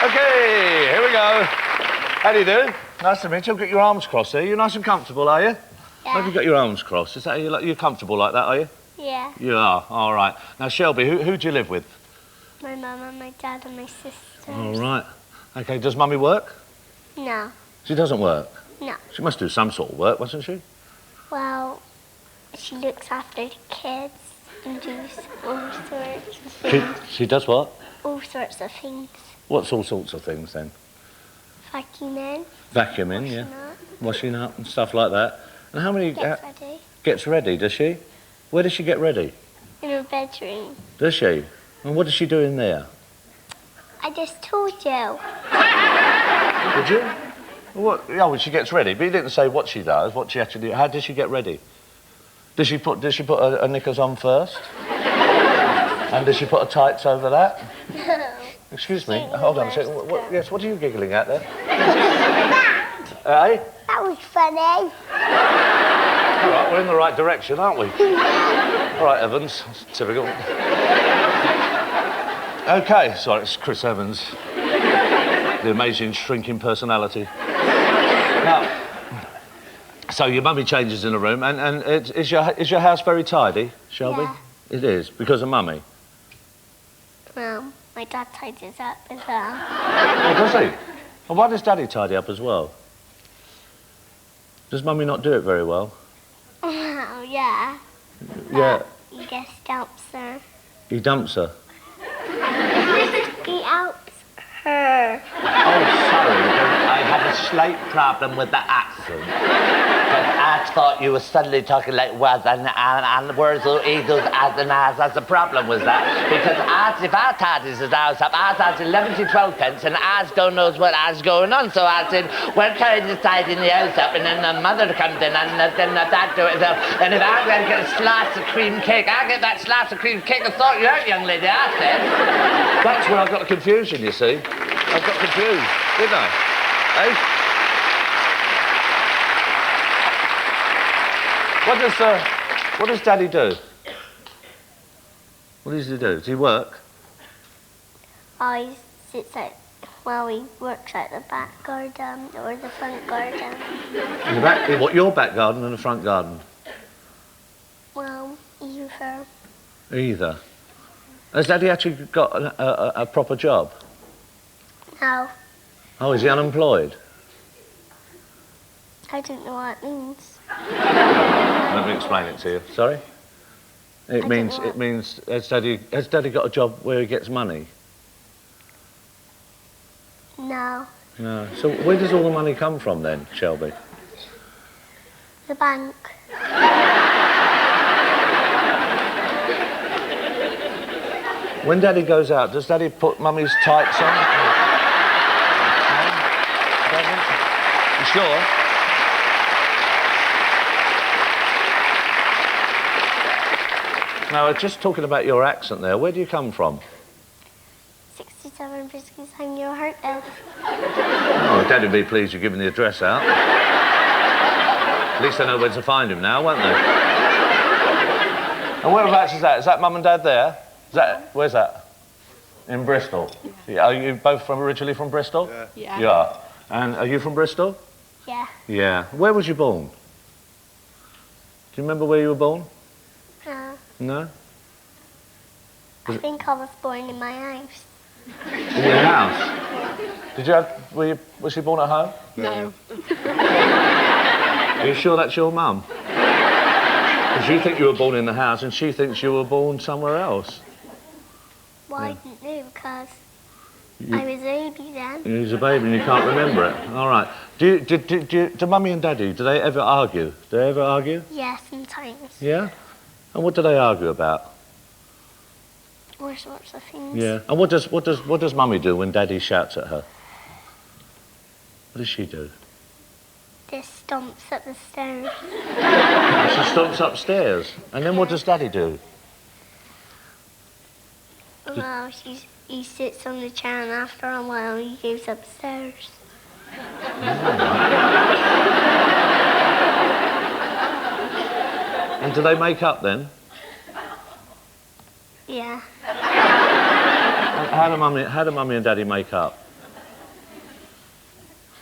Okay, here we go. How do you do? Nice to meet you. Get your arms crossed there. You're nice and comfortable, are you? Yeah. Have you got your arms crossed? Is that you're comfortable like that, are you? Yeah. You are. All right. Now, Shelby, who do you live with? My mum and my dad and my sisters. All right. Okay. Does Mummy work? No. She doesn't work. No. She must do some sort of work, mustn't she? Well, she looks after the kids and does all sorts of things. She does what? All sorts of things. What's all sorts of things then? Vacuuming. Vacuuming, yeah. Up. Washing up and stuff like that. And how many... Gets ready. Gets ready, does she? Where does she get ready? In her bedroom. Does she? And what does she do in there? I just told you. Did you? What? Oh, well, she gets ready, but you didn't say what she does, what she actually... How does she get ready? Does she put her knickers on first? And does she put her tights over that? No. Excuse me, hold on a second. Yes, what are you giggling at there? That was funny. All right, we're in the right direction, aren't we? All right, Evans. That's typical. OK, sorry, it's Chris Evans. The amazing shrinking personality. Now, so your mummy changes in a room, and is your house very tidy, Shelby? Yeah. It is, because of Mummy? Well, my dad tidies up as well. Oh, does he? Well, why does Daddy tidy up as well? Does Mummy not do it very well? Oh, yeah. Yeah. He just dumps her. He dumps her? He helps her. Oh, sorry, I have a slight problem with the accent. But I thought you were suddenly talking like was and words or eagles as and as. That's the problem with that. Because if I tidies his house up, I had 11 to 12 pence and as don't knows what is going on. So I said, well, carry this tidying the house up and then the mother comes in and then the dad do it. And if I'm going to get a slice of cream cake, I'll get that slice of cream cake and sort you out, young lady, I said. That's where I got the confusion, you see. I got confused, didn't I? Eh? What does Daddy do? What does he do? Does he work? Oh, he sits out, well, he works out the back garden or the front garden. In the back? What, your back garden and the front garden? Well, either. Either. Has Daddy actually got a proper job? No, Oh, is he unemployed? I don't know what it means. Let me explain it to you. Sorry? It I means don't know. has Daddy got a job where he gets money? No, No. So where does all the money come from then, Shelby? the bank. When Daddy goes out, does Daddy put Mummy's tights on? No? You sure? Now, just talking about your accent there, where do you come from? 67 biscuits on your heart out. Oh, Daddy would be pleased you're giving the address out. At least they know where to find him now, won't they? And whereabouts is that? Is that Mum and Dad there? Where's that? In Bristol? Yeah. Are you both originally from Bristol? Yeah. You are. And are you from Bristol? Yeah. Yeah. Where was you born? Do you remember where you were born? No? I think I was born in my house. In your house? Did you have... Was she born at home? No. Are you sure that's your mum? Because you think you were born in the house and she thinks you were born somewhere else. Well, I didn't know because I was a baby then. You was a baby and you can't remember it. All right. Do Mummy and Daddy, do they ever argue? Do they ever argue? Yeah, sometimes. Yeah? And what do they argue about? All sorts of things. Yeah. And what does Mummy do when Daddy shouts at her? What does she do? Just stomps up the stairs. She stomps upstairs. And then what does Daddy do? Well, he sits on the chair and after a while he goes upstairs. And do they make up then? Yeah. And how do Mummy and Daddy make up?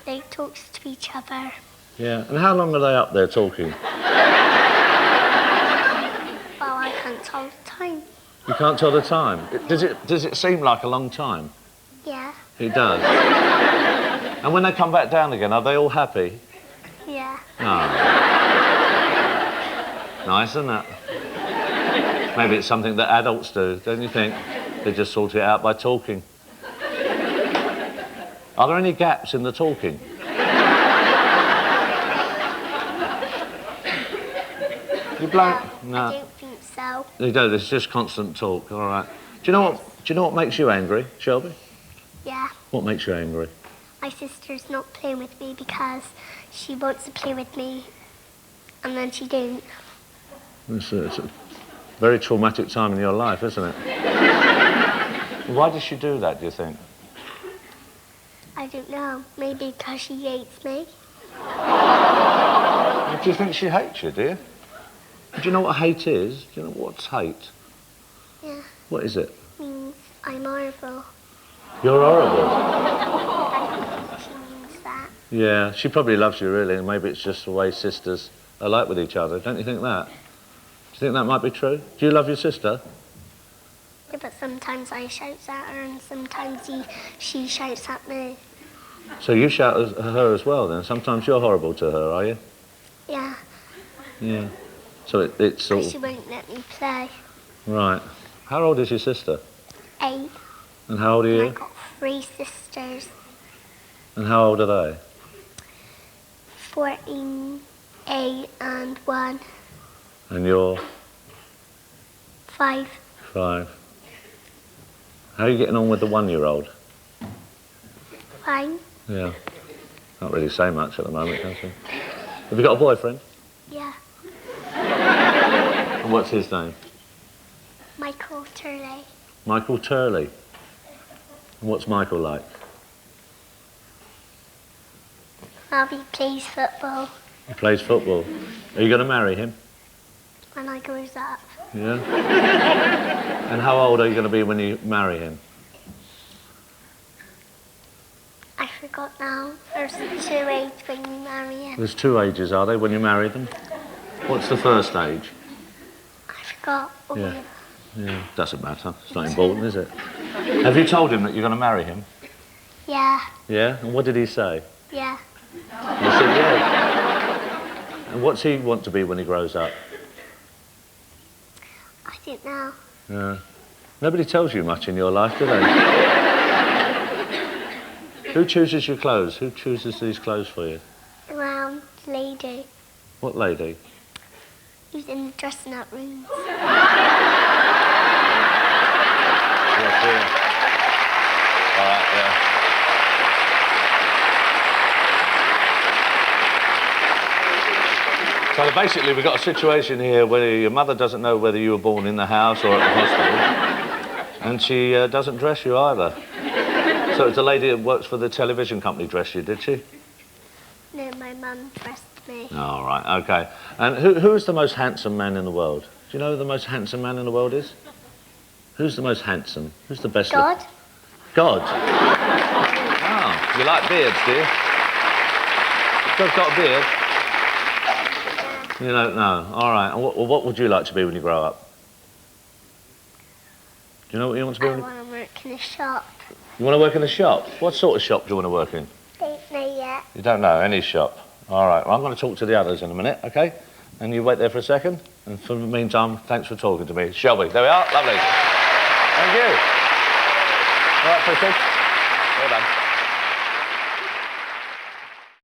They talk to each other. Yeah, and how long are they up there talking? Well, I can't tell the time. You can't tell the time. Does it seem like a long time? Yeah. It does. And when they come back down again, are they all happy? Yeah. Oh. Nice, isn't it? Maybe it's something that adults do, don't you think? They just sort it out by talking. Are there any gaps in the talking? You blank? No. I don't think so. You don't. It's just constant talk. All right. Do you know what makes you angry, Shelby? Yeah. What makes you angry? My sister's not playing with me because she wants to play with me, and then she didn't. It's a very traumatic time in your life, isn't it? Why did she do that, do you think? I don't know. Maybe because she hates me. Do you think she hates you, do you? Do you know what hate is? Do you know what's hate? Yeah. What is it? Means I'm horrible. You're horrible. She means that. Yeah, she probably loves you, really, and maybe it's just the way sisters are like with each other. Don't you think that? Do you think that might be true? Do you love your sister? Yeah, but sometimes I shout at her, and sometimes she shouts at me. So you shout at her as well, then? Sometimes you're horrible to her, are you? Yeah. Yeah. So it's sort But of... she won't let me play. Right. How old is your sister? 8. And how old are And you? I've got 3 sisters. And how old are they? 14, 8, and 1. And you're 5. 5. How are you getting on with the 1-year-old? Fine. Yeah. Can't really say much at the moment, can you? Have you got a boyfriend? Yeah. And what's his name? Michael Turley. Michael Turley. And what's Michael like? He plays football He plays football. Are you going to marry him? when I grows up. Yeah. And how old are you going to be when you marry him? I forgot now. There's 2 ages when you marry him. There's 2 ages, are they, when you marry them? What's the first age? I forgot. Oh, Yeah. Yeah, doesn't matter. It's not important, is it? Have you told him that you're going to marry him? Yeah. Yeah? And what did he say? Yeah. He said yeah. And what's he want to be when he grows up? I don't know. Yeah. Nobody tells you much in your life, do they? Who chooses your clothes? Who chooses these clothes for you? Round lady What lady? who's in the dressing up rooms. Yes, yeah. All right, yeah. So basically, we've got a situation here where your mother doesn't know whether you were born in the house or at the hospital, and she doesn't dress you either. So it's a lady that works for the television company dressed you, did she? No, my mum dressed me. All right, okay. And who is the most handsome man in the world? Do you know who the most handsome man in the world is? Who's the most handsome? Who's the best? God? God? Oh, you like beards, do you? God's got a beard? You don't know. All right. And what would you like to be when you grow up? Do you know what you want to be I when you... want to work in a shop. You want to work in a shop? What sort of shop do you want to work in? Don't know yet. You don't know, any shop. All right, well, I'm going to talk to the others in a minute, OK? And you wait there for a second. And for the meantime, thanks for talking to me. Shelby, there we are. Lovely. Thank you. All right, Prissy. Well done.